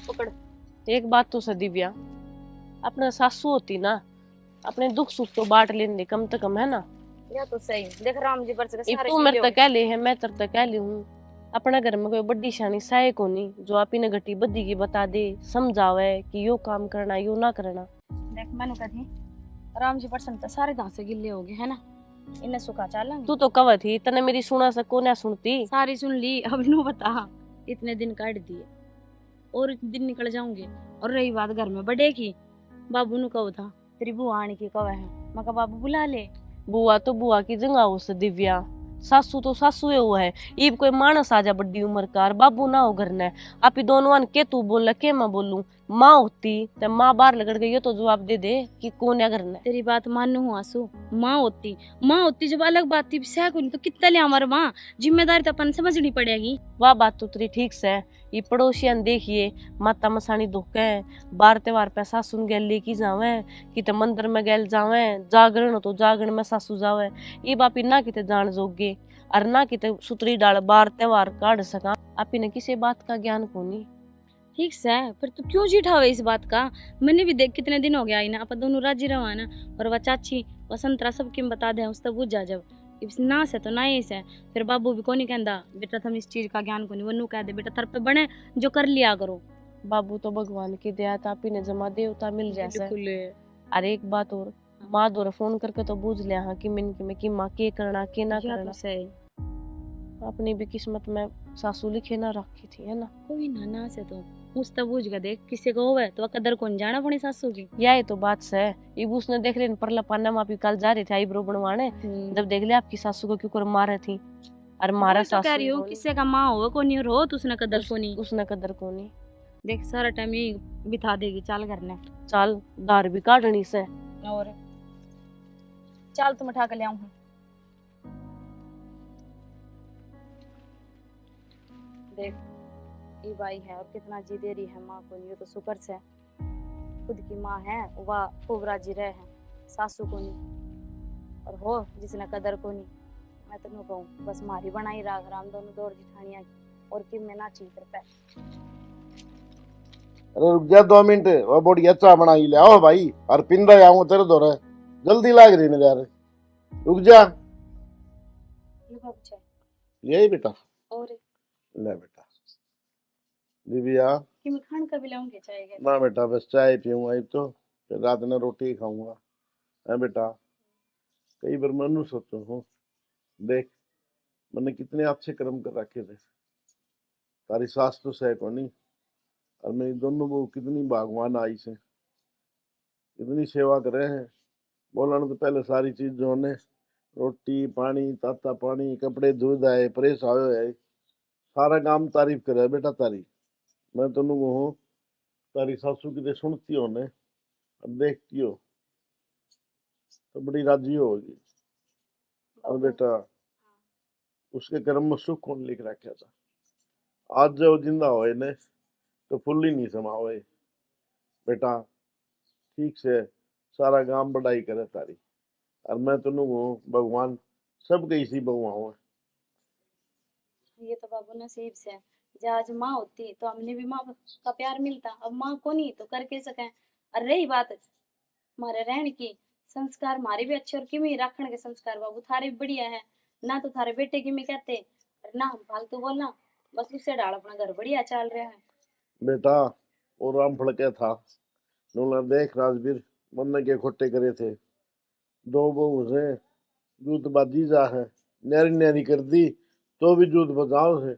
पकड़। एक बात तो सदी दिव्या, अपने सासू होती ना, अपने दुख सुख तो बांट लेने कम से कम, है ना। या तो सही देख, राम जी बरस के इब सारे तू मेरे गिले हो तक कह ले है, मैं तेरे तक कह ली हूँ। अपना घर में कोई बड़ी शानी साय को नहीं जो आप इन्हें घटी बद्दी की बता दे, समझावे कि यो काम करना यो ना करना। देख मैंने कही राम जी बरसन तो सारे घासे गिले हो गए है ना, इन्हें सुखा चालेंगे। तू तो कव थी तने मेरी सुना सको ना सुनती। सारी सुन ली, अब नो बता। इतने दिन काट दिए और इतने दिन निकल जाऊंगे। और रही बात घर में बड़े की, बाबू नु कहो था तेरी बुआ आने की कव है, मैं कहा बाबू बुला ले। बुआ तो बुआ की जगह उस दिव्या, सासू तो सासू वो है। इब कोई मानस आ जा बड्डी उम्र का, बाबू ना हो घर ने। आप ही दोनों अन के तू बोल के मैं बोलूं। माँ होती तो माँ बाहर लगड़ गई तो जवाब दे दे कि कौन है घर ने। तेरी बात मानू हूँ आंसू, माँ होती जब अलग बात थी, सह को नहीं तो कितना ले हमारे माँ, जिम्मेदारी तो अपन समझनी पड़ेगी। वाह बात तो तेरी ठीक से। ये पड़ोसियन देखिए, माता मसानी धोखे बार त्योहार पे सासू गेल लेके जावे, किते मंदिर में गेल जावे, जागरण हो तो जागरण में सासू जावे। ये बापी ना किते जान जोगे और ना किते सुतरी डाल बार त्योहार काट सका। आप ने किसी बात का ज्ञान को नहीं। ठीक से पर तू क्यों जिठावे इस बात का। मैंने भी देख कितने दिन हो गया आई ना, अपन दोनों राजी रहा ना। और वह चाची वसंतरा सब किम बता दे उस तब बुझ जा। जब इस ना से तो ना ही से, फिर बाबू भी को नहीं कहता बेटा तुम इस चीज का ज्ञान को नहीं, वनु कह दे बेटा थर पे बने जो कर लिया करो। बाबू तो भगवान की दया था, आप ने जमा देवता मिल जैसे। बिल्कुल। अरे एक बात और, माँ दौरे फोन करके तो पूछ लिया हाँ कि मिन की मैं कि माँ के करना के ना या करना। तो सही। अपनी भी किस्मत में सासू लिखे ना रखी थी, है ना। कोई ना ना से तो उस तब बुझ गया, देख किसी को होवे तो कदर कौन जाना अपनी सासू की। यही तो बात से। इब उसने देख रहे परला पाना में आप कल जा रहे थे आईब्रो बनवाने, जब देख लिया आपकी सासू को क्यों कर मारे थी। और मारा वही तो कह रही सासू हूँ, को किसी का माँ हो को नहीं रो तो उसने कदर को नहीं। उसने कदर को नहीं। देख सारा टाइम यही बिता देगी, चाल करने। चाल दार भी काटनी से। और चाल तुम उठा कर ले आऊं। देख ये भाई है और कितना जी दे रही है माँ को, ये तो शुक्र से खुद की माँ है वह खूब राजी रहे हैं, सासू को नहीं। और हो जिसने कदर को नहीं, मैं तो नु कहूँ बस मारी बनाई राग राम दोनों दौड़ जिठानिया की, और कि मैं ना चीतर पे। अरे रुक जा 2 मिनट, वो बढ़िया चाय बनाई ले आओ भाई, और पिंदा आऊं तेरे दौरे, जल्दी लाग रही मेरे यार, रुक जा। ये बाबू चाय यही बेटा, और ले बेटा दिव्या। कि मैं खान का भी लाऊंगी चाय के। ना बेटा बस चाय पीऊंगा एक तो, फिर रात में रोटी खाऊंगा, है बेटा। कई बार मैं सोचता हूँ, देख मैंने कितने अच्छे कर्म कर रखे थे, तारी सास तो सह को नहीं, और मेरी दोनों बहू कितनी भगवान आई से, कितनी सेवा करे हैं। बोलने तो पहले सारी चीज जो ने, रोटी पानी ताता पानी कपड़े दूध आए प्रेस आयो है, सारा काम तारीफ करे बेटा तारी। मैं तो हूँ तारी सासू की तो सुनती हो ने, अब देखती हो तो बड़ी राजी होगी। और बेटा उसके कर्म में सुख कौन लिख रखा था, आज जो जिंदा होए ने तो फुल ही नहीं समा होए बेटा। ठीक से सारा काम बढ़ाई करे तारी, और मैं तो हूँ भगवान सबके इसी भगवान है। ये तो बाबू नसीब से है। जब आज माँ होती तो हमने भी माँ का प्यार मिलता, अब माँ को नहीं तो कर के सकें। और रही बात हमारे रहन की, संस्कार हमारे भी अच्छे और किमी रखने के संस्कार बाबू थारे भी बढ़िया है ना, तो थारे बेटे की में कहते और ना हम फालतू बोलना, बस उससे डाल अपना घर बढ़िया चल रहा है। बेटा और राम फड़के था, नूला देख राजवीर मन के खोटे करे थे, दो बहू से जूत बाजी जा है, नैरी नैरी कर दी तो भी जूत बजाओ से,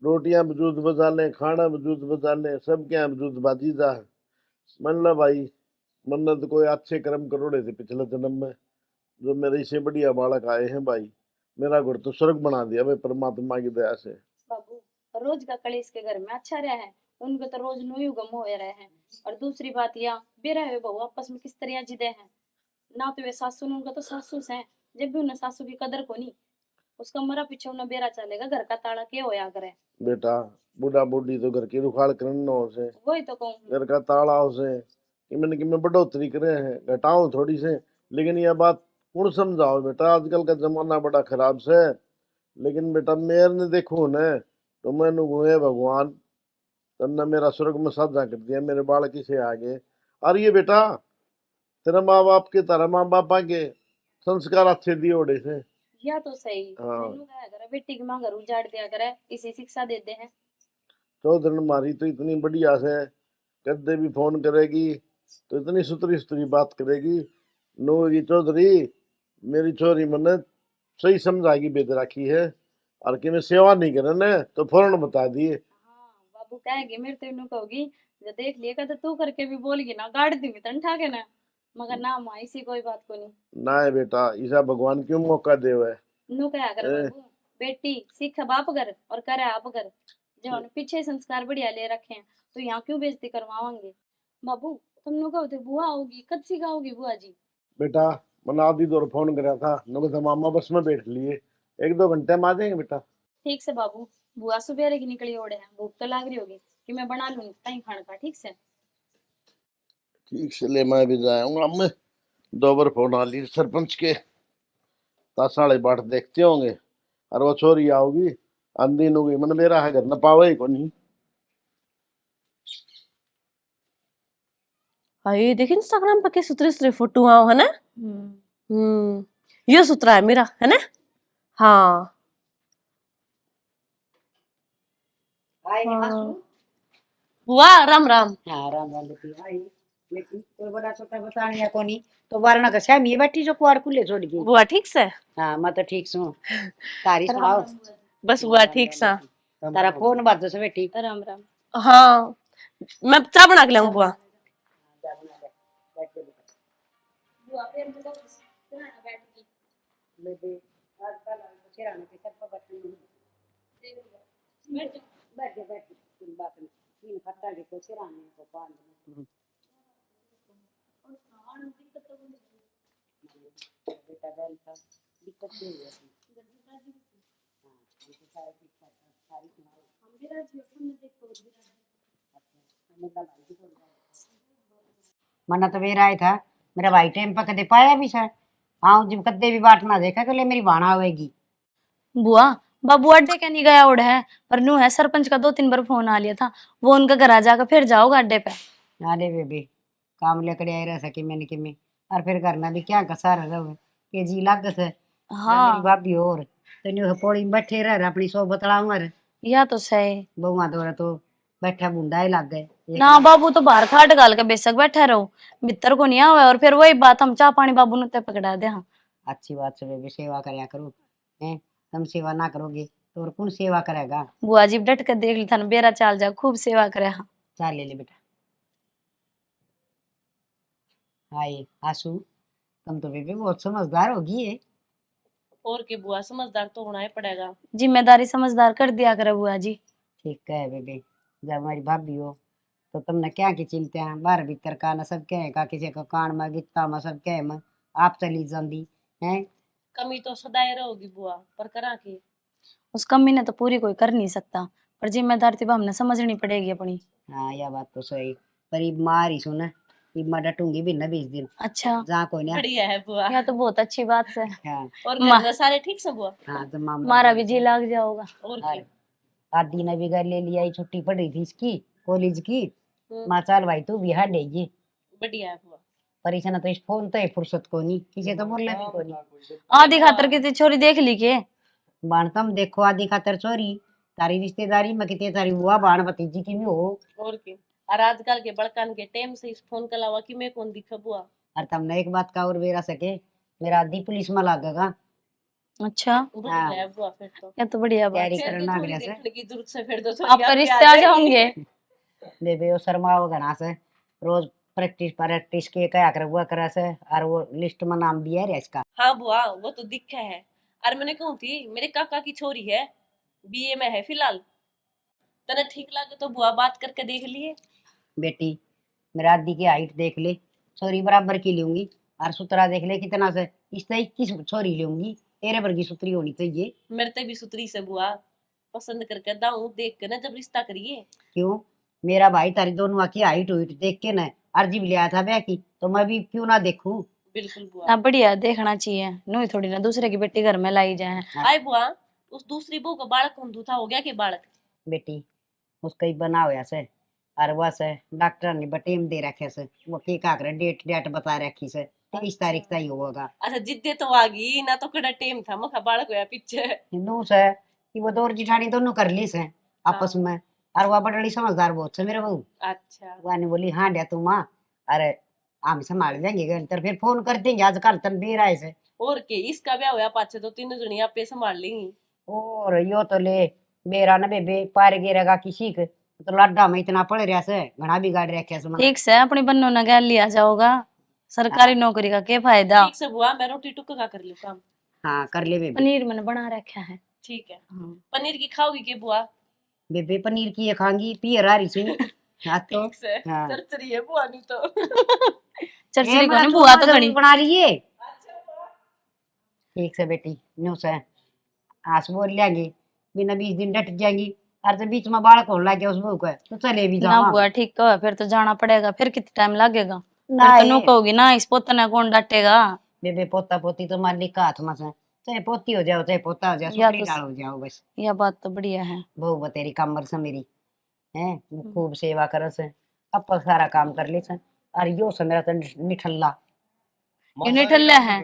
रोटियां बजूत बजा ले खाना बजूत बजा ले सब क्या बजूत बाजी जा है। मन ला भाई मन तो कोई अच्छे कर्म करोड़े थे पिछले जन्म में, जो मेरे इससे बढ़िया बालक आए हैं भाई, मेरा घर तो स्वर्ग बना दिया भाई परमात्मा की दया से। बाबू रोज का कलेश के घर में अच्छा रहा है, उनको तो रोज नुई गम हो रहे हैं। और दूसरी बात यह बेरा है बहू आपस में किस तरह जिदे हैं ना, तो वे सासू ने उनका तो सासू है, जब भी उन्हें सासू की कदर को नहीं, उसका मरा पीछे उन्हें बेरा चलेगा, घर का ताला के होया करे। बेटा बूढ़ा बूढ़ी तो घर की रुखाड़ करना हो से, वही तो कहूँ। घर का ताला हो से कि मैं बढ़ोतरी करे हैं घटाऊं थोड़ी से, लेकिन यह बात कौन समझाओ बेटा, आजकल का जमाना बड़ा खराब से। लेकिन बेटा मेयर ने देखो न तो मैंने हुए भगवान तन्ने मेरा स्वर्ग में साझा कर दिया, मेरे बालक से आगे। और ये बेटा तेरा माँ बाप के, तारा माँ बापा के संस्कार अच्छे दिए ओड़े से। या तो सही हाँ। मैनू कहा करे बेटी की मां घर उजाड़ दिया करे, इसी शिक्षा देते हैं। चौधरी मारी तो इतनी बढ़िया से, कदे भी फोन करेगी तो इतनी सुतरी सुतरी बात करेगी। नूरी चौधरी मेरी छोरी मैंने सही समझाएगी, बेद राखी है। और कि मैं सेवा नहीं करे न तो फौरन बता दिए। हाँ बाबू कहेगी, मेरे तो इन्हों कहोगी जो देख लिया कर, तो तू करके भी बोलगी ना, गाड़ दूंगी तन ठाके ना। मगर ना माँ इसी कोई बात को नहीं। ना है बेटा, ईसा भगवान क्यों मौका देवे। नू कहा कर ए, बाबू, बेटी सीख बाप कर और करे आप कर। जो हमने पीछे संस्कार बढ़िया ले रखे हैं, तो यहाँ क्यों बेइज्जती करवाओगे। बाबू तुम लोग कहो थे बुआ होगी, कद सिखाओगी बुआ जी। बेटा मैंने आधी दौर फोन करा था, नुको तो मामा बस में बैठ लिए, 1-2 घंटे में आ जाएंगे बेटा। ठीक से बाबू, बुआ सुबह की निकली ओड़े हैं, भूख तो लाग रही होगी कि मैं बना लूंगी कहीं खाने का। ठीक से ठीक से ले, मैं भी जाऊंगा। मैं 2 बार फोन आ ली सरपंच के, 10 साढ़े बाट देखते होंगे। और वो छोरी आओगी आंधी नुगी, मन मेरा है घर न पावे को नहीं। हाय देख इंस्टाग्राम पे के सुतरे सुतरे फोटो आओ है ना। ये सुतरा है मेरा है ना। हाँ आई नहीं हाँ। हंसू। बुआ राम राम। हाँ राम राम बेटी आई। बेटी कोई बड़ा छोटा बताने या कोनी तो वारणा का शाम ये बैठी जो कुआर खुले छोड़ गई। बुआ ठीक से। हाँ मैं तो ठीक हूँ। तारी राम सुनाओ। राम बुआ जी। बस बुआ ठीक सा। तारा फोन बात से बेटी। राम राम। हाँ मैं चाय बना के लाऊं बुआ। बुआ फिर मुझे सुना ना बैठ की। बेटी आजकल सिराने के सब पर बैठी हूँ। बैठ जाओ। बैठ जा बैठ तीन बात में तीन खट्टा के को सिराने को पान और खान दिक्कत तो नहीं। बेटा गल का दिक्कत नहीं है। जल्दी राजी हो। हाँ हमको सारे ठीक सारी सुनाओ। हम भी राजी हो, हमने देखो भी राजी। मना तो मेरा आया था, मेरा भाई टाइम पर कदे पाया भी सर। हाँ जब कदे भी बाट ना देखा कि ले मेरी बाण आवेगी। बुआ बाबू अड्डे क्या नहीं गया उड़ है, पर नू है सरपंच का 2-3 बार फोन आ लिया था, वो उनका घर आ जाकर फिर जाओगा अड्डे पे। अरे बेबी काम लेकर आई रह सके मैंने कि मैं और फिर करना भी क्या कसार रहो के जी लागत है। जब मेरी हाँ भाभी और तो न्यू पौड़ी में बैठे रह अपनी सो बतलाऊं और या तो सही। बहुआ दौरा तो बैठा बुंदा ही लग गए। ना बाबू तो बाहर खाट गाल के बेशक बैठा रहो, भीतर को नहीं आवे। और फिर वही बात, हम चाह पानी बाबू ने ते पकड़ा दे। हाँ अच्छी बात से बेबी सेवा करया करो हैं। तुम सेवा ना करोगे तो और कौन सेवा करेगा। बुआ जी डट कर देख ली था, बेरा चाल जा खूब सेवा करे। हाँ चाल ले बेटा। हाय आसू तुम तो बेबी बहुत समझदार होगी है। और के बुआ समझदार तो होना ही पड़ेगा। जिम्मेदारी समझदार कर दिया करे बुआ जी। ठीक है बेबी, जब हमारी भाभी हो तो तुमने क्या की चिंता है। बाहर भीतर का न सब कहेगा किसी का कान में गित्ता में सब कहे में आप चली जाती है। कमी तो सदाई रहोगी बुआ, पर करा के। उस कमी ने तो पूरी कोई कर नहीं सकता, पर जिम्मेदारी तो हमने समझनी पड़ेगी अपनी। हाँ यह बात तो सही, पर ये मार ही सुना ये मैं डटूंगी भी न 20 दिन अच्छा जहाँ कोई ना। बढ़िया है बुआ। यह तो बहुत अच्छी बात है। हाँ और मा- घर में सारे ठीक से बुआ। हाँ तो मामला हमारा भी जी लाग जाओगा। और और के। आदि ने भी घर ले लिया, ये छुट्टी पड़ रही थी इसकी कॉलेज की। हम्म, माँ चल भाई तू बिहार लेगी बढ़िया है बुआ। पर इसे ना तो इस फोन तो है फुर्सत को नहीं किसी तो बोलने भी को नहीं। आधी खातर की छोरी देख ली के। बाणतम देखो आदि खातर चोरी तारी रिश्तेदारी में कितने तारी बुआ बाण भतीजी की भी हो। और के। और आजकल के बड़कन के टाइम से इस फोन के अलावा कि मैं कौन दिखा बुआ। और तुमने एक बात का और बेरा सके मेरा आदि पुलिस में लगेगा। अच्छा बढ़िया है बुआ। फिर तो यह तो बढ़िया बात। तैयारी फिर तो करना थोड़ी अगले से देखने की जरूरत से फिर तो आपका थोड़ी रिश्ते आ जाओगे। बेबे वो शर्मा घना से रोज प्रैक्टिस के क्या कर वो करे से और वो लिस्ट में नाम भी है इसका। हाँ बुआ वो तो दिखा है। और मैंने कहूँ थी मेरे काका की छोरी है, बीए में है फिलहाल। तने ठीक लगे तो बुआ बात करके देख लिए। बेटी मेरा आदि की हाइट देख ले छोरी बराबर की लूंगी और सुतरा देख ले कितना से इस तरह 21 छोरी लूंगी तेरे वर्गी सुतरी होनी चाहिए। मेरे ते भी सुतरी से बुआ पसंद करके दाऊं देख के ना जब रिश्ता करिए। क्यों मेरा भाई तारी दोनों की हाइट हुई देख के न अर्जी भी लिया था ब्याह की तो मैं भी क्यों ना देखूं। बिल्कुल बुआ। ना बढ़िया देखना चाहिए, नू थोड़ी ना दूसरे की बेटी घर में लाई जाए। आए बुआ उस दूसरी बहू का बालक कौन था, हो गया कि बालक। बेटी उसका ही बना हुआ से और बस डॉक्टर ने बटेम दे रखे से वो के का करे डेट डेट बता रखी से 23 तारीख तक ही होगा। अच्छा जिद्दे तो आ गई ना, तो कड़ा टेम था मखा बालक होया पीछे। हिंदू से कि वो दो जिठानी दोनों कर ली से आपस में। और वह बड़ी समझदार बहुत से मेरे बहू। अच्छा वानी बोली हाँ डे तू माँ, अरे हम संभाल लेंगे घर तर फिर फोन कर देंगे आजकल तन बेर आए से। और के इसका ब्याह होया पाछे तो तीनों जनी आपे संभाल लेंगी। और यो तो ले बेरा न बेबे पार गिरेगा किसी के तो लाडा में इतना पड़ रहा से घना बिगाड़ रखे से ठीक से अपनी बन्नों ने गैल लिया जाओगा, सरकारी नौकरी का क्या फायदा। ठीक से बुआ मैं रोटी टुक्का का कर लूं काम। हाँ कर ले बेबे। पनीर मैंने बना रखा है। ठीक है। हाँ। पनीर की खाओगी के बुआ? बेबे पनीर की ये खांगी पियर आ रही सी। हाँ तो ठीक से हाँ। चरचरी है बुआ नी तो। चरचरी को मैं नहीं तो बुआ तो जरूर घनी। बना रही है। ठीक से बेटी न्यू से आस बोल लेंगे बिना 20 दिन डट जाएंगी और जब बीच में बालक होने लग गया उस बहू का तो चले भी ना जाओ। बुआ ठीक तो है, फिर तो जाना पड़ेगा, फिर कितना टाइम लगेगा। ना फिर तो नो ये- कहोगी ना इस पोतने कौन डांटेगा। बेबे पोता पोती तो मालिक का हाथ में से चाहे पोती हो जाओ चाहे पोता हो जाओ या सुपरी तो डाल हो जाओ बस। यह बात तो बढ़िया है। बहू बतेरी कमर से मेरी है खूब सेवा करे से अब सारा काम कर ले से। और यो से मेरा तो निठल्ला यूनिट ठल्ला है।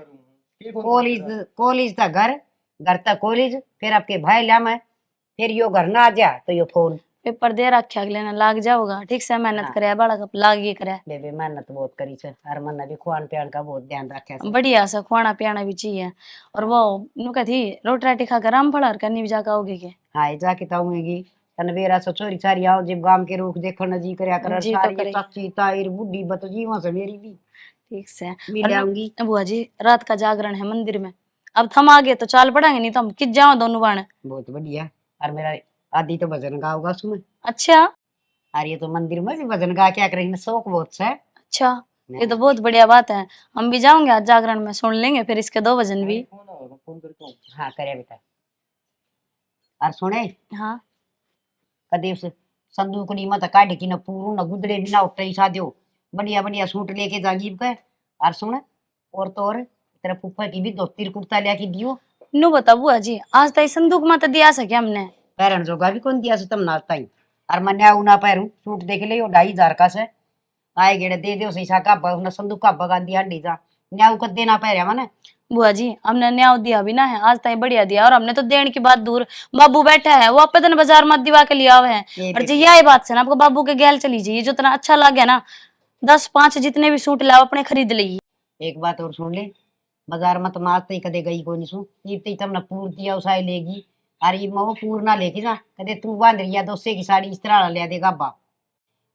कॉलेज कॉलेज तक घर घर तक कॉलेज फिर आपके भाई ला में फिर यो घर ना आ जा तो यो फोन। पेपर दे रखे अगले ने लाग जाओगा। ठीक से मेहनत हाँ। करे बड़ा कप लाग ये करे। बेबे मेहनत बहुत करी से और मन भी खान पियान का बहुत ध्यान रखे से। बढ़िया सा खाना पियाना भी चाहिए। और वो नु कथी रोटी राटी खाकर आम फड़ा करनी भी जाकर आओगे के। हाँ जाके ताऊंगी तनवेरा से चोरी चारी आओ जब गांव के रूख देखो न जी करया कर जी तो सारी करे। चाची ताईर बुढ़ी बत जीवा से मेरी भी ठीक से मिल आऊंगी। बुआ जी रात का जागरण है मंदिर में, अब थम आगे तो चाल पड़ेंगे, नहीं तो हम किस जाओ दोनों बाण। बहुत बढ़िया। और मेरा आदि तो भजन गाओगा उसमें। अच्छा और ये तो मंदिर में भी भजन गा क्या करेंगे शौक बहुत से। अच्छा, ये तो बहुत बढ़िया बात है। हम भी जाओगे आज जागरण में, सुन लेंगे फिर इसके 2 भजन भी। हाँ करे बेटा। और सुने हाँ कदे उस संदूक नी मत काढ़ की न पूरू न गुदड़े भी ना उठे सा दियो बढ़िया बढ़िया सूट लेके जागीब के। और सुन और तो और तेरा फूफा की भी धोती कुर्ता लिया की दियो। नु बता बुआ जी आज तक संदूक मत दिया सके हमने। पैरन जोगा भी कौन दिया से तुम नाचता ही। और मैं न्याऊ ना पैरू सूट देख ले 2,500 का से आए गेड़े दे दो शीशा का न संदूक का बगा दिया हंडी जा न्याऊ कर देना पैर मैंने। बुआ जी हमने न्याय दिया भी ना है, आज तक बढ़िया दिया। और हमने तो देने की बात दूर, बाबू बैठा है वो आपे बाजार मत दिवा के लिया हुआ है। और जी यही बात से ना आपको बाबू के गैल चली जाइए, जो इतना अच्छा लगे ना 10-5 जितने भी सूट लाओ अपने खरीद लीजिए। एक बात और सुन ले बाजार मत मारते ही कदे गई कोई नहीं सुन ये तुमने पूर दिया उसाई लेगी। और ये मैं पूर ना लेके जा कदे तू बांध रिया दोसे की साड़ी इस तरह ले देगा बा।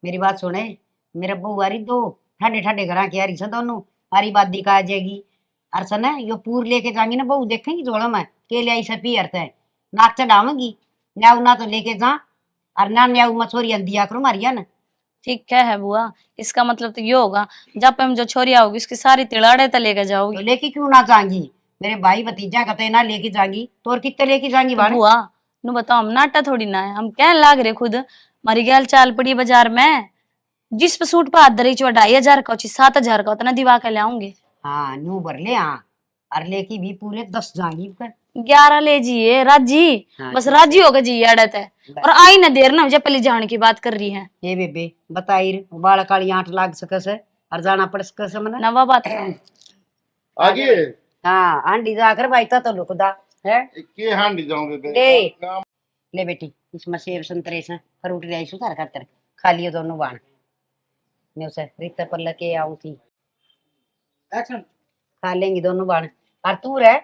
मेरी बात सुने मेरे बहू आ रही दो ठाडे ठाडे घर की आ रही से दोनों हरी बात दिखा जाएगी। और सने यो पूर लेके जाएंगी ना बहू देखेंगी जोड़ा में के ले आई से पियर है नाक चढ़ावेंगी न्याऊ ना तो लेके जा और ना न्याऊ मछोरिया दिया करो मारिया ना। ठीक है बुआ, इसका मतलब तो ये होगा जब हम जो छोरिया होगी उसकी सारी तिलाड़े तो लेके तो जाओगी। लेके क्यों ना जाएंगी मेरे भाई भतीजा कहते ना लेके जाएंगी तो और कितने लेके जाएंगी बाड़े। बुआ नु बताओ हम नाटा थोड़ी ना है, हम क्या लाग रहे खुद। हमारी गैल चाल पड़ी बाजार में जिस पे सूट पे हाथ धरी 2,500 का 7,000 का उतना दिवा के लाऊंगे। हाँ नू भर ले हाँ और लेके भी पूरे 10 जाएंगी कर। 11 ले जिए राजी। हाँ, बस ठीक राजी होगा जी अड़त है। और आई ना देर ना जब पहले जाने की बात कर रही है। ये बेबे बताई बाल काली आंट लाग सके से और जाना पड़ सके से मने। नवा बात आगे हाँ आंटी जाकर भाई तो लुकदा है के हांडी जाऊंगे ले ले बेटी इसमें सेब संतरे से फ्रूट ले आई सुधार खातर खा लियो दोनों बाण ने उसे रिश्ते पर लेके आऊं थी एक्शन खा लेंगी दोनों बाण। और तू रह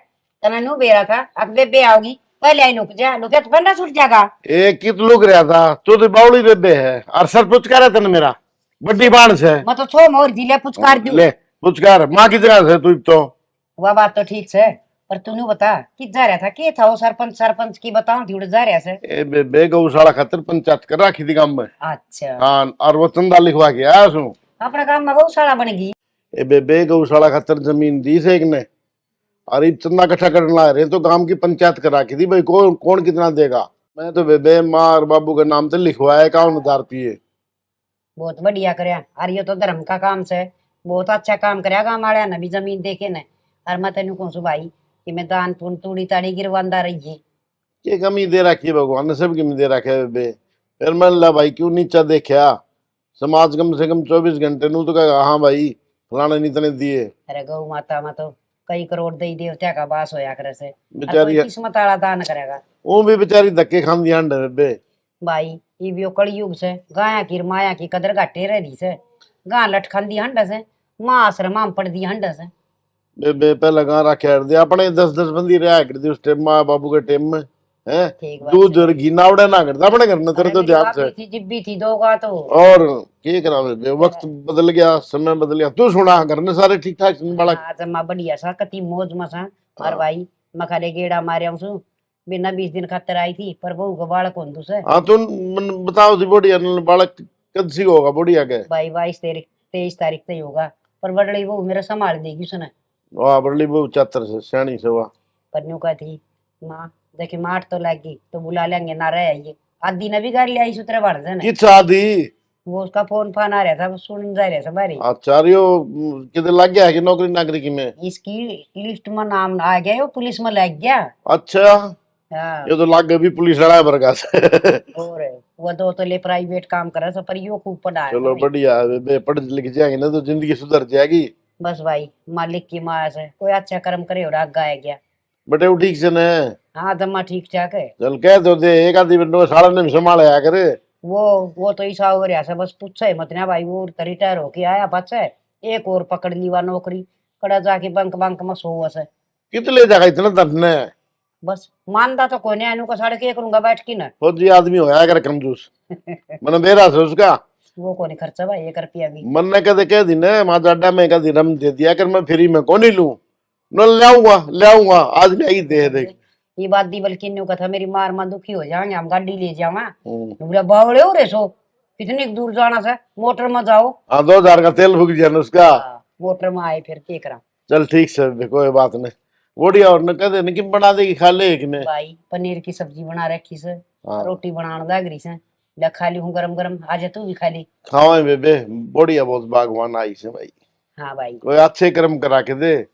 तने नु बेरा था अब बेबे आओगी पहले आई लुक जा लुके तो बंदा छूट जाएगा। ए कित लुक रहा था तू तो बावड़ी बेबे है और सर पुचकारा तने मेरा बड्डी बाण से मैं तो छो मोर जिले पुचकार दूं। ले पुचकार माँ की जगह से तू तो वह बात तो ठीक है पर तूने बता किस जा रहा था के था वो सरपंच सरपंच की बताऊं थी उड़ जा रहा से। ए बेबे गौशाला खातर पंचायत कर रखी थी गांव में। अच्छा हाँ और वो चंदा लिखवा के आया सुन अपना काम में गौशाला बन गई। ए बेबे गौशाला खातर जमीन दी से एक ने और ये चंदा इकट्ठा करने ला रहे तो गांव की पंचायत करा की थी भाई कौन कौन कितना देगा। मैं तो बेबे माँ और बाबू के नाम से लिखवाया 51,000 रुपये। बहुत बढ़िया करया और ये तो धर्म का काम से बहुत अच्छा काम करया गाँव वाले ने भी जमीन देखे ने। और मैं तेन कहूँ सु भाई कि मैं दान पुन तूड़ी ताड़ी गिरवांदा रही ये कमी दे रखी है भगवान ने सब कमी दे रखे है बेबे फिर मैंने ला भाई क्यों नीचा देखा, समाज कम से कम 24 घंटे नू तो कहेगा हाँ भाई फलाने ने इतने दिए। अरे गौ माता में तो कई करोड़ देवी देवता का वास होया करे से, और बेचारी कोई किस्मत वाला दान करेगा। वो भी बेचारी धक्के खांदी अंडे बेबे। भाई ये भी कलयुग से गाया की माया की कदर घाटे रह दी से, गा लटखंदी हंड से, माँ आश्रम में पड़ दी हंड से। बेबे पहले गां रखे दे अपने 10-10 बंदी रहा कर दी उस टाइम माँ बाबू के टाइम में है। ठीक बात दूध है। और घी नावड़े ना करता अपने घर में, तेरे अरे तो मेरी ध्यान भाभी से। थी जिब्बी थी दोगा तो। और क्या करा बेबे, वक्त बदल गया, समय बदल गया। तू सुना घर में सारे ठीक ठाक सुन बालक? आज मैं बढ़िया सा कति मौज में सा। और हाँ। भाई मैं खाले गेड़ा मारे हूँ बिना 20 दिन खातर आई थी, पर बहू का बालक कौन दूसरे। हाँ तो बताओ सी बढ़िया बालक कद सी होगा बढ़िया के? भाई 22-23 तारीख तक होगा, पर बड़ली बहू मेरा संभाल देगी उसने। वाह बड़ली बहु चातर से सियानी से वाह। पर न्यू का थी माँ देखी माठ तो लगी तो बुला लेंगे ना रहे आइए। आदि ने भी घर ले आई सुतरे बढ़ जाने। किस शादी? वो उसका फोन फान आ रहा था, वो सुन जा रहा था बारी। आचार्यो किधर लग गया है कि नौकरी नागरिक में? इसकी लिस्ट में नाम आ गया, वो पुलिस में लग गया। अच्छा, हाँ। ये तो लग गया भी पुलिस वाला बरगा से। और वो दो तो ले प्राइवेट काम कर रहा था, पर यो खूब पढ़ा है चलो भाई। बढ़िया है बे, पढ़ लिख जाएंगे ना तो जिंदगी सुधर जाएगी। बस भाई मालिक की माया से कोई अच्छा कर्म करे और आगे आया गया। बटे वो ठीक से न? हाँ दम्मा ठीक ठाक है। चल कह दो दे एक आधी बंदो सारा ने संभाल आया करे। वो तो ईसा हो रहा बस पूछे मत ना भाई, वो रिटायर होके आया पाछे, एक और पकड़ ली वा नौकरी, कड़ा जाके बैंक बैंक में सो से। कितने जगह इतना धन है? बस मानदा तो कोई नहीं, का साढ़े के करूंगा बैठ की ना। फौजी आदमी होया कर कंजूस। मैंने बेरा से उसका वो को नहीं खर्चा भाई 1 रुपया भी। मन ने कदे कह दी ने माँ जाडा में कदी रम दे दिया कर, मैं फ्री में कौन ही लूं न ले आऊंगा आज नहीं दे दे। ये बात दी बल्कि न्यू कथा मेरी मार मां दुखी हो जाएंगे, हम गाड़ी ले जावा। बोला बावड़े हो रे सो कितनी दूर जाना से, मोटर में जाओ। हाँ 2000 का तेल फूक दिया उसका। मोटर में आए फिर के करा। चल ठीक से कोई बात नहीं, बढ़िया। और न कदे न कि बना देगी खा ले कि ने? भाई पनीर की सब्जी बना रखी से, हाँ। रोटी बनाने लग रही से, ले खा ली हूँ गरम गरम, आज तू भी खा ली। खाओ बेबे बढ़िया, बहुत बागवान आई से भाई। हाँ भाई। कोई अच्छे कर्म करा के दे।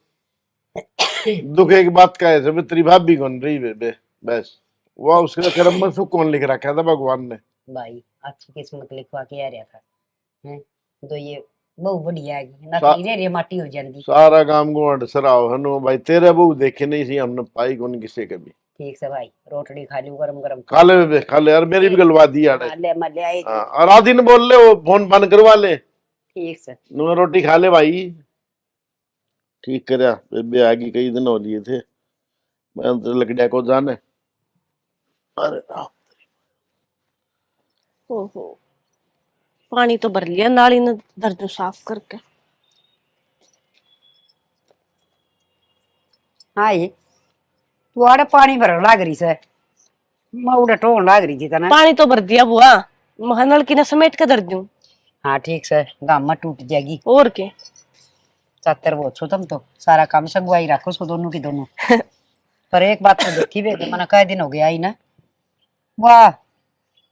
दुखे की बात का है तेरी भाभी कौन रही बेबे, बस वो उसके कर्म में सुख कौन लिख रखा था भगवान ने? भाई अच्छी किस्मत लिखवा के आ रहा था हैं, तो ये बहुत बढ़िया है ना, सा- रे रे माटी हो जाती। सारा काम गुआंढ सराव हनु भाई, तेरे बहु देखे नहीं सी हमने पाई कौन किसे कभी। ठीक से भाई रोटी खा ली गरम गरम। खा ले बेबे खा ले यार, मेरी भी गलवा दी यार। हाँ, ले मैं ले आई। हाँ, और आधी ने बोल ले वो फोन बंद करवा ले। ठीक से। नु रोटी खा ले भाई। ठीक करया बेबे आगे कई दिन हो लिए थे, मैं तो लकड़िया को जाने। अरे ओहो, पानी तो भर लिया नाली ने दर्जों साफ करके। हाँ ये तू आड़े पानी भर लाग रही से, मैं उड़े टोन लाग रही थी तना। पानी तो भर दिया बुआ, मैं नलकी ने समेट के धर दूं। हाँ ठीक से, गाम में टूट जाएगी। और के चातर वो छो तुम तो सारा काम संगवाई रखो सो दोनों की दोनों। पर एक बात तो देखी वे तो मना कई दिन हो गया आई ना, वाह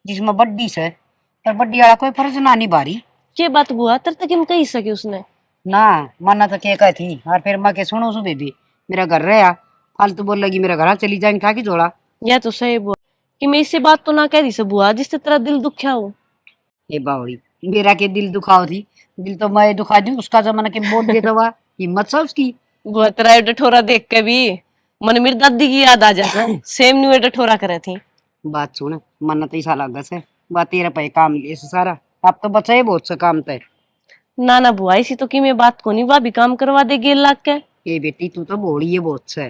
जिसमें बड्डी से, पर बड्डी वाला कोई फर्ज ना निभारी। के बात बुआ तर तक हम कही सके उसने ना मना तो के थी, और फिर मैं के सुनो सु बेबी मेरा घर रहा फालतू बोल लगी मेरा घर चली जाएंगे खा की जोड़ा। या तो सही बुआ कि मैं इससे बात तो ना कह दी से बुआ जिससे तेरा दिल दुखा हो। ये बावड़ी मेरा के दिल दुखाओ थी, दिल तो मैं दुखा दूं उसका जमाना के बोल दे दवा हिम्मत सा उसकी। बुआ तेरा डठोरा देख के भी मन मेरी दादी की याद आ जाता सेम न्यू डठोरा करे थी। बात सुन मन तो ऐसा लगा से बात तेरा पे काम लिए से सारा, अब तो बचा ही बहुत सा काम तय। ना ना बुआ इसी तो की मैं बात को नहीं, भाभी काम करवा देगी 1 लाख के। ये बेटी तू तो बोली है बहुत से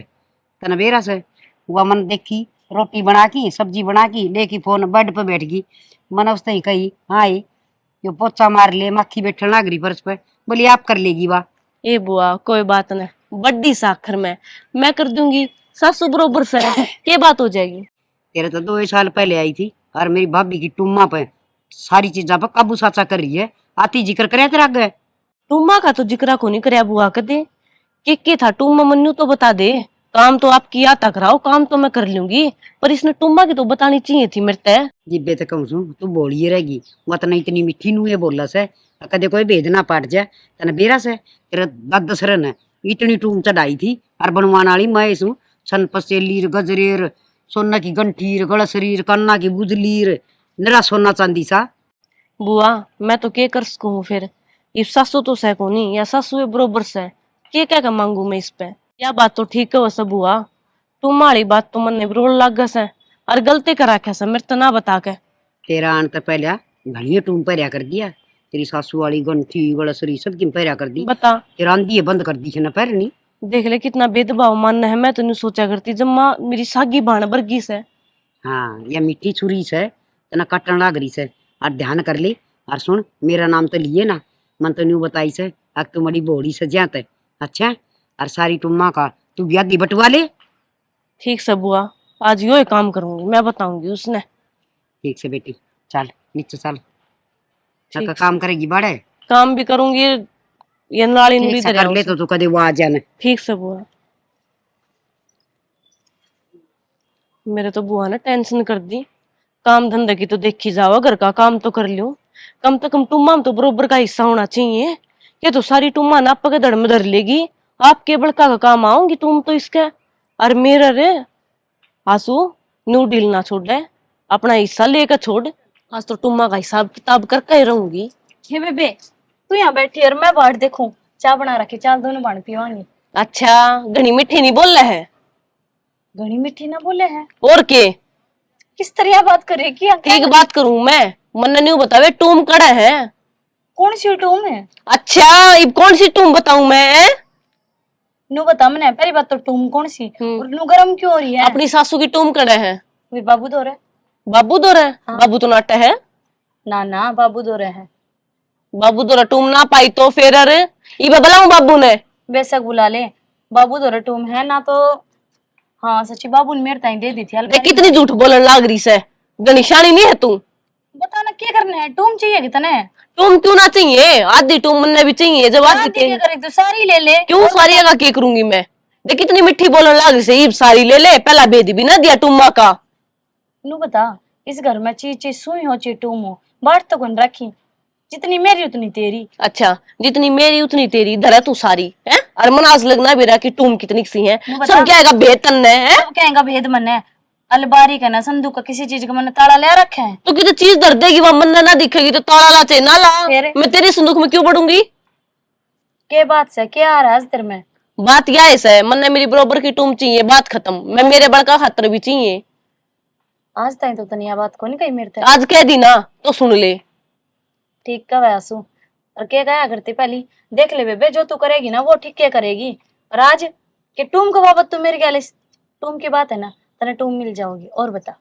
तना बेरा से, वह मन देखी रोटी बना की सब्जी बना की लेके फोन बेड पे बैठ गई। मन उसने ही कही हाँ यो पोचा मार ले मक्खी बैठने लग रही फर्श पे, बोली आप कर लेगी वाह। ए बुआ कोई बात नहीं, बड्डी साखर में मैं कर दूंगी, सासू बरोबर से के बात हो जाएगी। तेरे तो 2 साल पहले आई थी और मेरी भाभी की टुम्मा पे सारी चीजा पर काबू साचा कर रही है, आती जिक्र करे तेरा गए। टूमा का तो जिक्र को नहीं कराया बुआ कदे के था टूमा मन्नू तो बता दे, काम तो आपकी आता कराओ, काम तो मैं कर लूंगी, पर इसने टूमा की तो बतानी चाहिए थी मेरे तय। जिब्बे तक कहूँ तू बोलिए रहेगी वतना इतनी मीठी नू ये बोला से, कदे कोई भेद ना पाट जाए तना बेरा से तेरा दादा सरन है इतनी टूम चढ़ाई थी और बनवान वाली मैं सू सन पसेलीर गजरेर सोना की गंठीर गड़सरीर कन्ना की बुजलीर नरा सोना चांदी सा। बुआ मैं तो के कर सकूं फिर, इस सासू तो सह को नहीं या सासू है बरोबर से, के क्या मांगू मैं इस पे। या बात तो ठीक है वैसे बुआ, तुम्हारी बात तो मन ने रोल लाग गस है और गलती करा क्या से मेरे तो ना बता के। तेरा आन तो पहले घड़िया टूम भरिया कर दिया, तेरी सासू वाली गंठी गड़सरी सब की भरिया कर दी, बता तेरा आंधी बंद कर दी ना पैरनी। देख ले कितना भेदभाव मानना है, मैं तो नहीं सोचा करती जब माँ मेरी सागी बाण बरगी से। हाँ या मिट्टी छुरी से तना कटन लाग रही से, और ध्यान कर ले। और सुन मेरा नाम तो लिए ना, मन तो न्यू बताई से अब तुम्हारी बोड़ी से जाते। अच्छा और सारी टुम्मा का तू ब्यादी बटवा ले। ठीक से बुआ, आज यो ही काम करूंगी, मैं बताऊंगी उसने। ठीक से बेटी, चल नीचे चल, ठीक से। काम करेगी बड़े। काम भी करूंगी, ये नाली ठीक नुली से कर ले तो तू कदे वो आ जाने। ठीक से बुआ। मेरे तो बुआ ने टेंशन कर दी, काम धंधे की तो देखी जाओ, घर का काम तो कर लूं, कम से कम टुम्मा में तो बरोबर का हिस्सा होना चाहिए। ये तो सारी टुम्मा नाप के धड़ में धर लेगी, आपके बड़का का काम आऊंगी तुम तो इसके। और मेरा रे आंसू नू डील ना छोड़े, अपना हिस्सा लेकर छोड़, आज तो टुम्मा का हिसाब किताब करके ही रहूंगी। हे बेबे, तू यहाँ बैठी और मैं बाहर देखूं, चाय बना रखी, चाल दोनों बाण पीवांगी। अच्छा घनी मिठी नहीं बोल रहे है, घनी मिठी ना बोले है, और के किस तरह बात करे कि ठीक बात करूं मैं, मन न्यू बतावे टूम कड़ा है। कौन सी टूम है? अच्छा अब कौन सी टूम बताऊं मैं? नू बता मने, पहली बात तो टूम कौन सी और नू गरम क्यों हो रही है? अपनी सासू की टूम कड़ा है। वे बाबू दो रहे। बाबू दो रहे? हाँ। बाबू तो नाटा है। ना ना बाबू दो रहे हैं। बाबू दो टूम ना पाई तो फिर अरे इबे बुलाऊं बाबू ने? बेशक बुला ले, बाबू दो टूम है ना तो। हाँ सच्ची बाबू ने मेरे ताई दे दी थी देख कितनी झूठ बोलने लाग रही से, निशानी नहीं है तू। बता ना क्या करना है, टूम चाहिए कितने? टूम क्यों ना चाहिए, आधी टूम मन भी चाहिए, जब आधी क्या करे तो सारी ले ले। क्यों सारी का के करूंगी मैं? देख कितनी मिठी बोलने लाग रही से, ईब सारी ले ले, पहला भेद भी ना दिया टूमा का। नू बता, इस घर में चीज चीज सुई हो ची टूम हो, बाट तो कौन रखी, जितनी मेरी उतनी तेरी। अच्छा जितनी मेरी उतनी तेरी, धरा तू सारी है, और मनाज लगना भी रहा कि टूम कितनी सी है, सब क्या भेद तन्ने है। सब कहेगा भेद मन है, अलबारी का ना संदूक का किसी चीज का मन ताला ले रखे है। तो किसी चीज धर देगी वहां मन ना दिखेगी तो ताला ला चाहे ना ला, फिर? मैं तेरे संदूक में क्यों बढ़ूंगी? के बात से क्या आ रहा है तेरे में? बात क्या है, मन ने मेरी बरोबर की टूम चाहिए, बात खत्म। मैं मेरे बड़का खातर भी चाहिए। आज तक तो तनिया बात को नहीं कही मेरे ते। आज कह दी ना तो सुन ले। ठीक का वैसू और क्या कहा करती पहली, देख ले बेबे जो तू करेगी ना वो ठीक क्या करेगी। और आज के टूम का बाबत तू मेरे क्या टूम की बात है ना, तने टूम मिल जाओगी। और बता।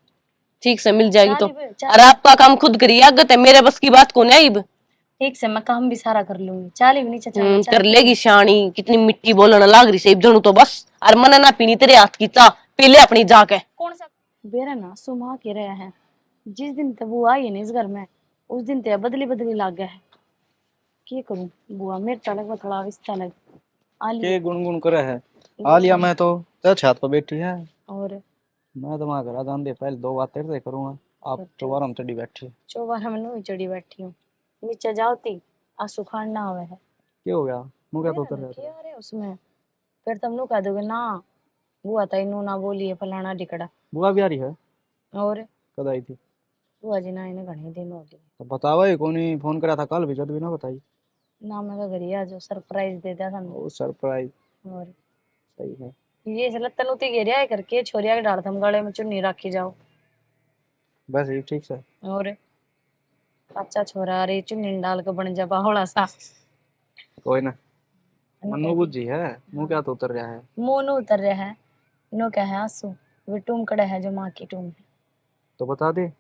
ठीक से मिल जाएगी तो, चल और आपका काम खुद करिए, आगत है मेरे बस की बात को नहीं। ठीक से मैं काम भी सारा कर लूंगी, चाली भी नहीं चचा कर लेगी शानी, कितनी मिट्टी बोलने लाग रही से जनू तो बस। और मन ना पीनी तेरे हाथ की चाह, पी ले अपनी जाके। कौन सा बेरा ना सुमा के रहे हैं, जिस दिन तक वो आई है ना इस घर में उस दिन ते बदली बदली लाग गया है। क्या करूं बुआ, मेरे तलक में थोड़ा विस्ता लग के गुनगुन करे है। आलिया मैं तो तेरे छत पर बैठी है, और मैं तो वहां घर जान दे पहले दो बात तेरे से करूंगा। आप चौबारा में चढ़ी बैठी चौबारा में नहीं चढ़ी बैठी हूँ, नीचे जाओती आंसू खाना हुआ है। क्या हो गया? मुंह क्या तो उतर रहा क्या रे उसमें, फिर तुम लोग कह दोगे ना बुआ ताई नू ना बोलिए फलाना टिकड़ा। बुआ भी आ रही है? और कद आई थी? बुआ जी ना इन्हें घने दिन हो गए तो बतावा ही कौन ही फोन करा था कल भी, जब भी ना बताई ना, मैं तो घर आ जो सरप्राइज दे दिया था। ओ सरप्राइज। और सही है। ये चल तनुती घेरिया करके छोरिया के डाल थम गले में चुन्नी रखी जाओ बस ये ठीक से। और अच्छा छोरा रे चुन्नी डाल के बन जा बाहोला सा। कोई ना, मनु बुझी है, मुंह क्या तो उतर रहा है। मुंह नु उतर रहा है, नो क्या है आंसू, वे टूम कड़ा है जो माँ की टूम है। तो बता दे।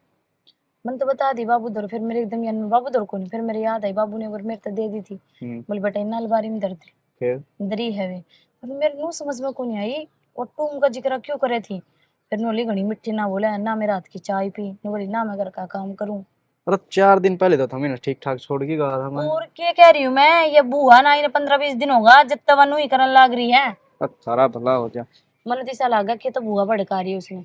मन तो बता दी बाबू दर, फिर मेरे एकदम याद में बाबू दर को नहीं, फिर मेरे याद आई बाबू ने और मेरे तो दे दी थी। बोले बेटा इन अलबारी में दर्द फिर दरी है वे, पर मेरे नु समझ में को नहीं आई वो टूम का जिक्र क्यों करे थी। फिर नोली घनी मिट्टी ना बोला ना मेरे हाथ की चाय पी, नो बोली ना मैं घर का काम करूं। अरे 4 दिन पहले तो था मैंने ठीक ठाक छोड़ के गया था मैं। और क्या कह रही हूँ मैं, ये बुआ ना इन्हें 15-20 दिन होगा जब तक वनु ही करन लाग रही है। सारा भला हो जा। मन तो ऐसा लगा कि तो बुआ भड़का रही है उसने।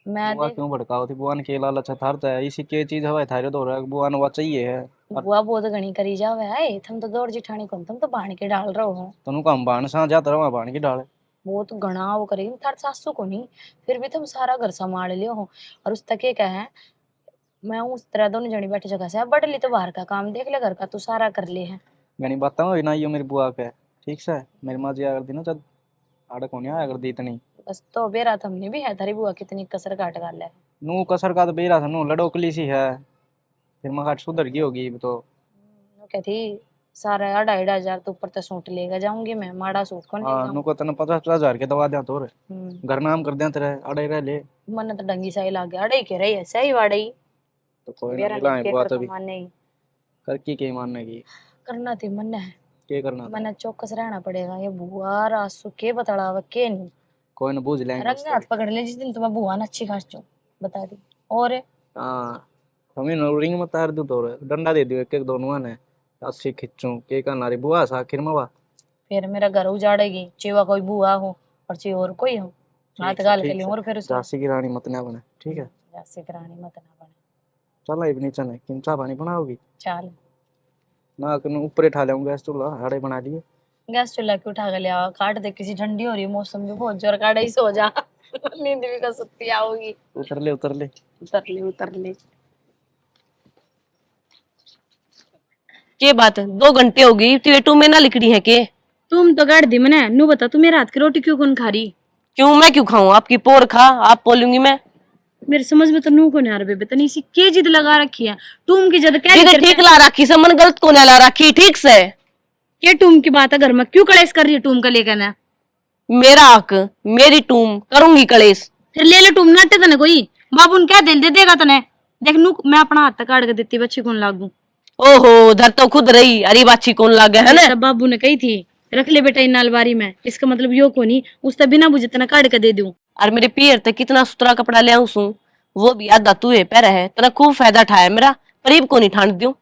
मैं बुआ क्यों भड़काओ थी? बुआ ने के लालच थारता है, इसी के चीज हवा थारे दो रहा बुआ ने वो चाहिए है। बुआ बहुत घनी करी जावे है, तुम तो दौड़ जिठानी कौन, तुम तो बाण के डाल रहे हो। तनु काम बाण सा जाता रहा बाण की डाले। बहुत घना वो करेगी थार सासू को नहीं, फिर भी तुम सारा घर संभाल लियो हो। और उस तक क्या है मैं उस तरह दोनों जनी बैठे जगह से बढ़ ली तो बाहर का काम देख ले, घर का तू सारा कर ले है। मैंने बताऊँ ना यो मेरी बुआ के ठीक से मेरी माँ जी अगर दी ना जब आड़े को नहीं अगर दी इतनी बस तो बेरा हमने भी है, थारी बुआ कितनी कसर काट कर ले। नू कसर का तो बेरा था नू लड़ोकली सी है, फिर मैं सुधर गई होगी तो। वो कहती सारा 2,500 तो ऊपर तो सूट लेगा जाऊंगी मैं, माड़ा सूट कौन ले हाँ जाऊं। नू को तने 50,000 के दवा दिया तोर घर नाम कर दिया तेरे अड़े रह ले। मन तो डंगी सही लाग गया, अड़े के रही है सही वाड़ई तो कोई ना बेरा मिला है के बुआ कर तभी माने ही कर की मानने की करना थी मन है। के करना था? मन चौकस रहना पड़ेगा, ये बुआ रासू के बतड़ावा के नहीं कोई ना बूझ लेंगे रंग हाथ पकड़ ले जिस दिन तुम्हें बुआ ने अच्छी खास चो बता दी। और हाँ हमें नो रिंग में तार दू तो डंडा दे दियो एक एक दोनों ने अस्सी खिच्चू के का नारी बुआ सा आखिर में वा फिर मेरा घर उजाड़ेगी, चेवा कोई बुआ हो और चे और कोई हो हाथ गाल के लिए और फिर उसे झांसी की रानी मत ना बने ठीक है। झांसी की रानी मत ना बने। चल अब नीचे ने किंचा पानी बनाओगी चल ना कन ऊपर उठा लेऊंगा गैस चूल्हा हाड़े बना लिए गैस चूल्हा के उठा के ले आओ, काट दे किसी ठंडी हो रही मौसम भी बहुत जोर काट ही सो जा नींद भी का सुत्ती आओगी। उतर ले उतर ले उतर ले उतर ले। के बात 2 घंटे हो गई तू में ना लिखड़ी है के? तुम तो गाड़ दी मैंने, नू बता तू मेरे हाथ की रोटी क्यों कौन खा रही? क्यों मैं क्यों खाऊं? आपकी पोर खा आप बोलूंगी मैं? मेरे समझ में तो नू को नहीं आ रहा बेबे, तनी सी के जिद लगा रखी है तुम की जद कह जिधर ठीक ला रखी से मन गलत को ना ला रखी ठीक से। ये टूम की बात है घर में क्यों कलेश कर रही है टूम का लेकर ना? मेरा हक मेरी टूम करूंगी कलेश। फिर ले ले टूम नाटे तने कोई बाबू ने क्या दिल दे देगा तने? देख नू मैं अपना हाथ तक काट के देती बच्ची कौन लागू। ओहो धर तो खुद रही अरे बाची कौन लागे है ना? सब बाबू ने कही थी रख ले बेटा इन अलमारी में, इसका मतलब यो को नहीं उससे बिना बुझे तना काट के दे दूं। और मेरे पियर तक कितना सुतरा कपड़ा ले आऊं सू वो भी आधा तू है पैर है तना खूब फायदा उठाया मेरा परीब को नहीं ठांड दूं।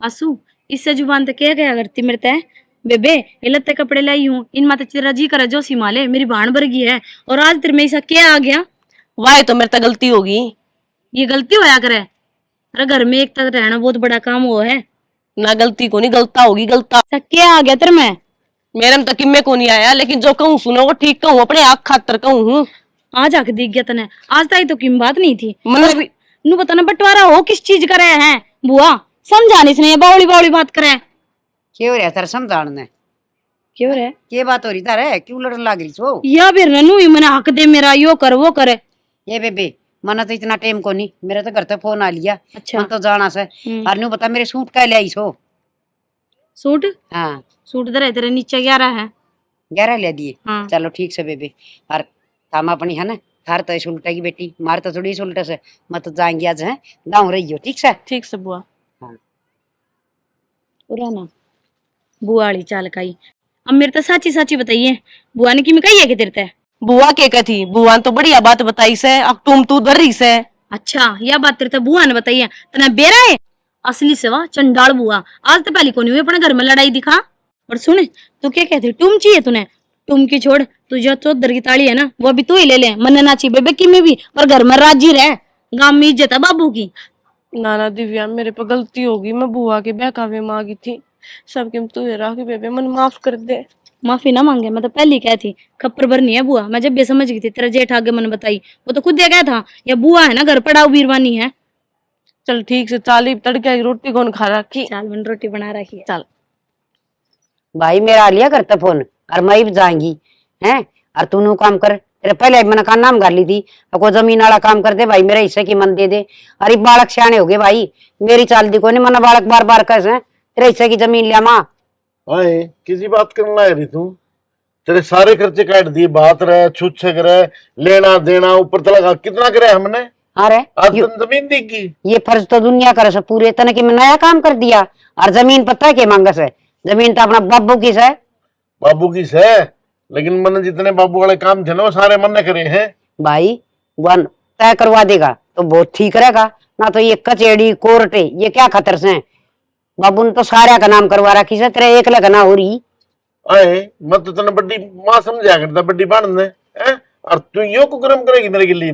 आसू इससे जुबान तक क्या गया करती मेरे तय बेबे ये लत्ते कपड़े लाई हूँ इन माता तेरा जी करा जो सिमाले मेरी भाण बरगी है और आज तेरे में ऐसा क्या आ गया? वाह तो मेरे तक गलती होगी। ये गलती होया करे? अरे घर में एक तरह रहना बहुत बड़ा काम वो है ना गलती को नहीं गलता होगी गलता। क्या आ गया तेरे में? मेरे में तो किम्मे को नहीं आया लेकिन जो कहूँ सुनो वो ठीक कहूँ अपने आँख खातर कहूँ हूँ। आज आके दिख गया तने, आज तक तो किम बात नहीं थी। मतलब भी नू बताना बंटवारा हो किस चीज का रहे हैं बुआ समझाने से नहीं बावली बावली बात करे। क्यों हो रहा तेरा समझाने? क्यों रे ये बात हो रही तारे क्यों लड़न लाग रही छो? या फिर ननू ही मैंने हक दे मेरा यो कर वो करे। ये बेबे मना तो इतना टाइम को नहीं, मेरा तो घर तक फोन आ लिया अच्छा मन तो जाना से। और नू बता मेरे सूट का ले आई छो? सूट हाँ सूट दे तेरे नीचे 11 है। 11 ले दिए? हाँ चलो ठीक से बेबे। और थामा अपनी है ना थार तो ऐसे उल्टा की बेटी मार तो थोड़ी उल्टा से मत तो जाएंगे आज है गाँव रही हो ठीक से। ठीक से बुआ। पुराना बुआड़ी चाल काई अब मेरे तो साची साची बताइए बुआ ने की में कही है कि तेरे ते? बुआ के कथी बुआ तो बढ़िया बात बताई से अब तू डर रही से। अच्छा यह बात तेरे ते बुआ ने बताई है तना बेरा है असली सेवा चंडाल बुआ आज तो पहली कोनी हुई अपने घर में लड़ाई दिखा। और सुन तू क्या कहती टूम चाहिए तूने? टूम की छोड़ तू जो चौधर की ताली है ना वो भी तू ही ले ले मन ना चाहिए बेबे की में भी और घर में राजी रह गांव में इज्जत है बाबू की। नाना दिव्या मेरे पे गलती होगी मैं बुआ के बहकावे मांगी थी सबके तू रहा कि बेबे मन माफ कर दे। माफी ना मांगे मैं तो पहली क्या थी खप्पर भरनी है बुआ मैं जब भी समझ गई थी तेरा जेठ आगे मन बताई वो तो खुद क्या था या बुआ है ना घर पड़ाऊ बीरवानी है। चल ठीक से चाली तड़के की रोटी कौन खा रखी? चाल मैंने रोटी बना रखी है। चल भाई मेरा आ लिया करता फोन और मैं भी जाएंगी हैं और तू काम कर तेरे पहले मैंने का नाम कर ली थी अब को जमीन वाला काम कर दे भाई मेरे हिस्से की मन दे दे। अरे बालक सियाने हो गए भाई मेरी चाल दी को नहीं मना बालक बार बार कैसे तेरे हिस्से की जमीन लिया माँ। आए किसी बात करने ला रही तू? तेरे सारे खर्चे काट दिए बात रहे छूत छक रहे लेना देना ऊपर तलक कितना करे हमने। अरे आज तुम जमीन देगी ये फर्ज तो दुनिया करे से पूरे तने की मैं नया काम कर दिया और जमीन पता है के मांगस है जमीन तो अपना बाबू की है। बाबू की है लेकिन मैंने जितने बाबू वाले काम थे ना वो सारे मन ने करे हैं। भाई वन तय करवा देगा तो बहुत ठीक रहेगा ना तो ये कचेड़ी कोर्टे ये क्या खतर से हैं? बाबू ने तो सारे का नाम करवा रखी से तेरे एक लग ना हो रही। आए मैं तो तने बड्डी माँ समझा करता बड्डी बांध ने और तू यो कुकरम करेगी मेरे के लिए?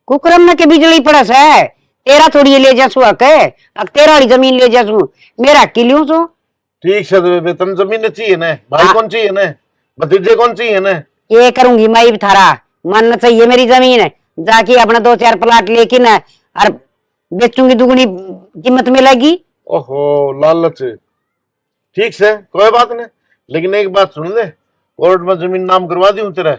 कुकरम में के बिजली पड़स है तेरा थोड़ी ले जासू के अब तेरा वाली जमीन ले जासू मेरा की लियो सो। ठीक से बेबे तन जमीन चाहिए ना भाई कौन चाहिए ना भतीजे कौन चाहिए ना? ये करूंगी मैं भी थारा मन चाहिए मेरी जमीन है जाके अपना 2-4 प्लाट लेकिन और बेचूंगी दुगनी कीमत मिलेगी। ओहो लालच, ठीक से कोई बात नहीं, लेकिन एक बात सुन ले, कोर्ट में जमीन नाम करवा दी हूँ तेरा,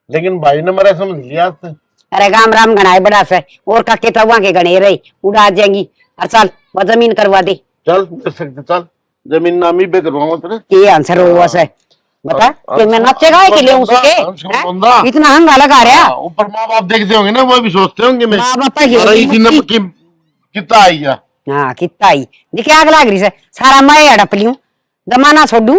लेकिन भाई ने मेरा समझ लिया आज तक। अरे गाम राम गणाए बड़ा से और का के तवा के गणे रही उड़ा जाएंगी। और चल वो जमीन करवा दे। चल दे सकते, चल जमीन नाम ही पे करवाऊंगा तेरे। के आंसर हो से बता कि मैं नाचेगा है कि ले उसके इतना हंगा लगा रहा। हाँ, ऊपर माँ बाप देखते होंगे ना, वो भी सोचते होंगे मैं माँ बाप कितना आई गया। हाँ कितना ही दिखे आग लाग रही से सारा मैं हड़प लियूं जमाना छोड़ू।